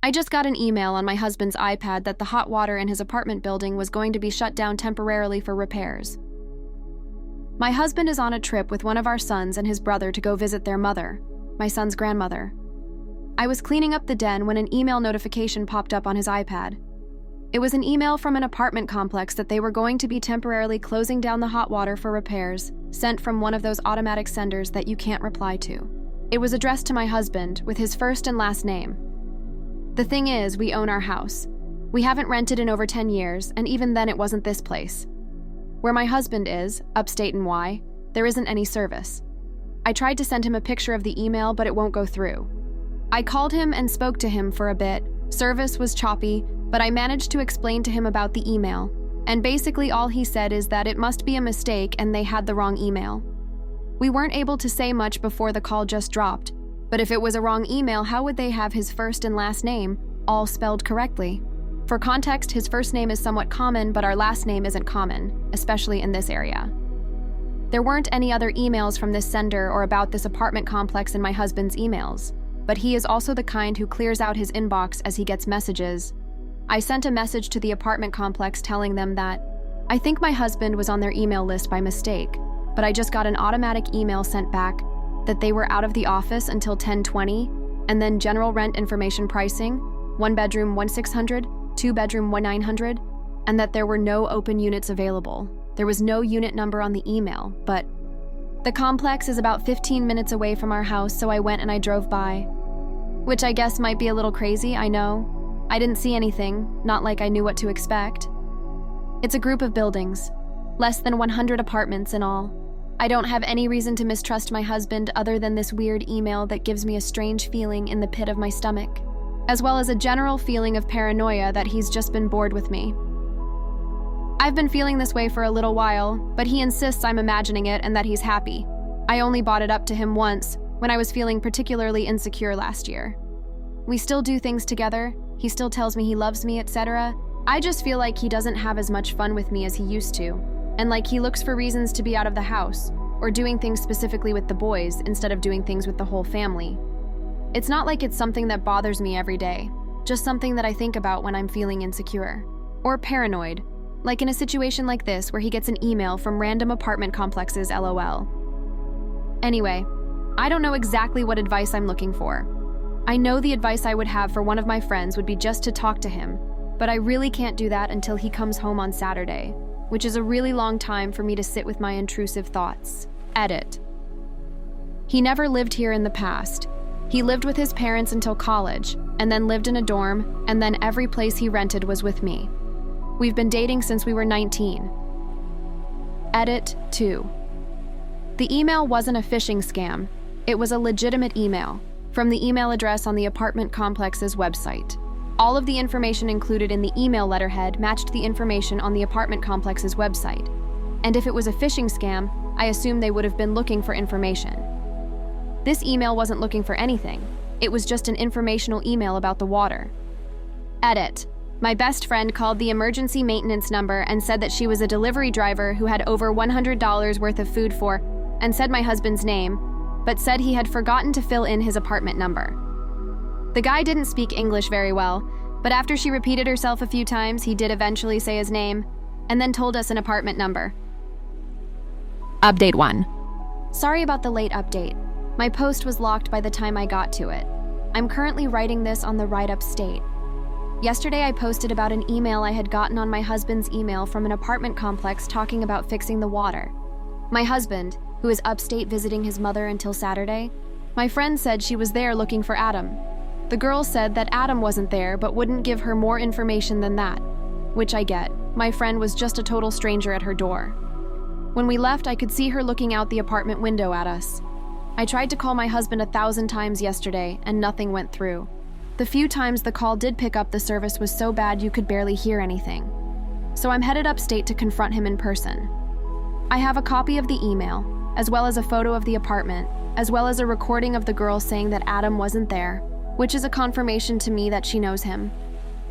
I just got an email on my husband's iPad that the hot water in his apartment building was going to be shut down temporarily for repairs. My husband is on a trip with one of our sons and his brother to go visit their mother, my son's grandmother. I was cleaning up the den when an email notification popped up on his iPad. It was an email from an apartment complex that they were going to be temporarily closing down the hot water for repairs, sent from one of those automatic senders that you can't reply to. It was addressed to my husband with his first and last name. The thing is, we own our house. We haven't rented in over 10 years, and even then it wasn't this place. Where my husband is, upstate in Y, there isn't any service. I tried to send him a picture of the email, but it won't go through. I called him and spoke to him for a bit. Service was choppy, but I managed to explain to him about the email, and basically all he said is that it must be a mistake and they had the wrong email. We weren't able to say much before the call just dropped, but if it was a wrong email, how would they have his first and last name all spelled correctly? For context, his first name is somewhat common, but our last name isn't common, especially in this area. There weren't any other emails from this sender or about this apartment complex in my husband's emails, but he is also the kind who clears out his inbox as he gets messages. I sent a message to the apartment complex telling them that I think my husband was on their email list by mistake, but I just got an automatic email sent back that they were out of the office until 10:20, and then general rent information pricing, 1 bedroom 1,600, 2 bedroom 1,900, and that there were no open units available. There was no unit number on the email, but the complex is about 15 minutes away from our house, so I went and I drove by. Which I guess might be a little crazy, I know. I didn't see anything, not like I knew what to expect. It's a group of buildings, less than 100 apartments in all. I don't have any reason to mistrust my husband other than this weird email that gives me a strange feeling in the pit of my stomach, as well as a general feeling of paranoia that he's just been bored with me. I've been feeling this way for a little while, but he insists I'm imagining it and that he's happy. I only brought it up to him once, when I was feeling particularly insecure last year. We still do things together, he still tells me he loves me, etc. I just feel like he doesn't have as much fun with me as he used to, and like he looks for reasons to be out of the house, or doing things specifically with the boys instead of doing things with the whole family. It's not like it's something that bothers me every day, just something that I think about when I'm feeling insecure. Or paranoid, like in a situation like this where he gets an email from random apartment complexes, LOL. Anyway, I don't know exactly what advice I'm looking for. I know the advice I would have for one of my friends would be just to talk to him, but I really can't do that until he comes home on Saturday, which is a really long time for me to sit with my intrusive thoughts. Edit. He never lived here in the past. He lived with his parents until college, and then lived in a dorm, and then every place he rented was with me. We've been dating since we were 19. Edit 2. The email wasn't a phishing scam. It was a legitimate email, from the email address on the apartment complex's website. All of the information included in the email letterhead matched the information on the apartment complex's website. And if it was a phishing scam, I assume they would have been looking for information. This email wasn't looking for anything. It was just an informational email about the water. Edit. My best friend called the emergency maintenance number and said that she was a delivery driver who had over $100 worth of food for, and said my husband's name, but said he had forgotten to fill in his apartment number. The guy didn't speak English very well, but after she repeated herself a few times, he did eventually say his name, and then told us an apartment number. Update 1. Sorry about the late update. My post was locked by the time I got to it. I'm currently writing this on the write-up state. Yesterday I posted about an email I had gotten on my husband's email from an apartment complex talking about fixing the water. My husband, who is upstate visiting his mother until Saturday, my friend said she was there looking for Adam. The girl said that Adam wasn't there but wouldn't give her more information than that, which I get. My friend was just a total stranger at her door. When we left, I could see her looking out the apartment window at us. I tried to call my husband 1,000 times yesterday and nothing went through. The few times the call did pick up, the service was so bad you could barely hear anything. So I'm headed upstate to confront him in person. I have a copy of the email, as well as a photo of the apartment, as well as a recording of the girl saying that Adam wasn't there, which is a confirmation to me that she knows him.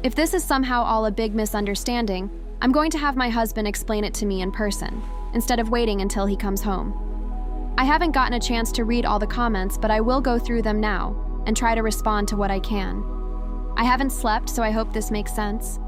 If this is somehow all a big misunderstanding, I'm going to have my husband explain it to me in person, instead of waiting until he comes home. I haven't gotten a chance to read all the comments, but I will go through them now and try to respond to what I can. I haven't slept, so I hope this makes sense.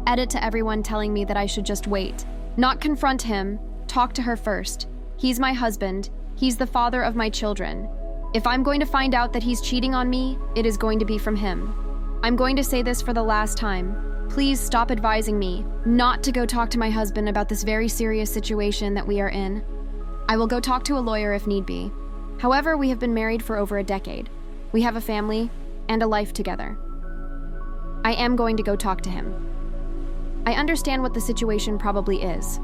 Edit to everyone telling me that I should just wait. Not confront him, talk to her first. He's my husband, he's the father of my children. If I'm going to find out that he's cheating on me, it is going to be from him. I'm going to say this for the last time. Please stop advising me not to go talk to my husband about this very serious situation that we are in. I will go talk to a lawyer if need be. However, we have been married for over a decade. We have a family and a life together. I am going to go talk to him. I understand what the situation probably is.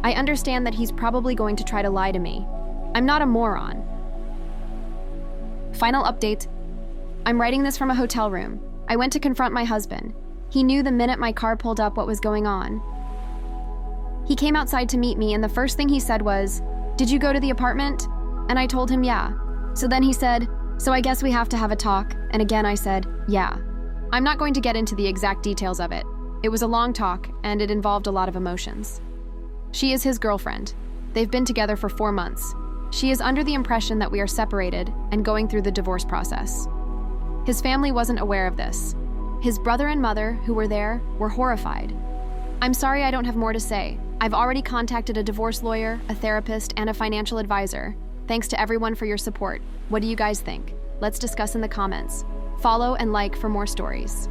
I understand that he's probably going to try to lie to me. I'm not a moron. Final update. I'm writing this from a hotel room. I went to confront my husband. He knew the minute my car pulled up what was going on. He came outside to meet me, and the first thing he said was, "Did you go to the apartment?" And I told him, yeah. So then he said, "So I guess we have to have a talk." And again I said, yeah. I'm not going to get into the exact details of it. It was a long talk, and it involved a lot of emotions. She is his girlfriend. They've been together for 4 months. She is under the impression that we are separated and going through the divorce process. His family wasn't aware of this. His brother and mother, who were there, were horrified. I'm sorry I don't have more to say. I've already contacted a divorce lawyer, a therapist, and a financial advisor. Thanks to everyone for your support. What do you guys think? Let's discuss in the comments. Follow and like for more stories.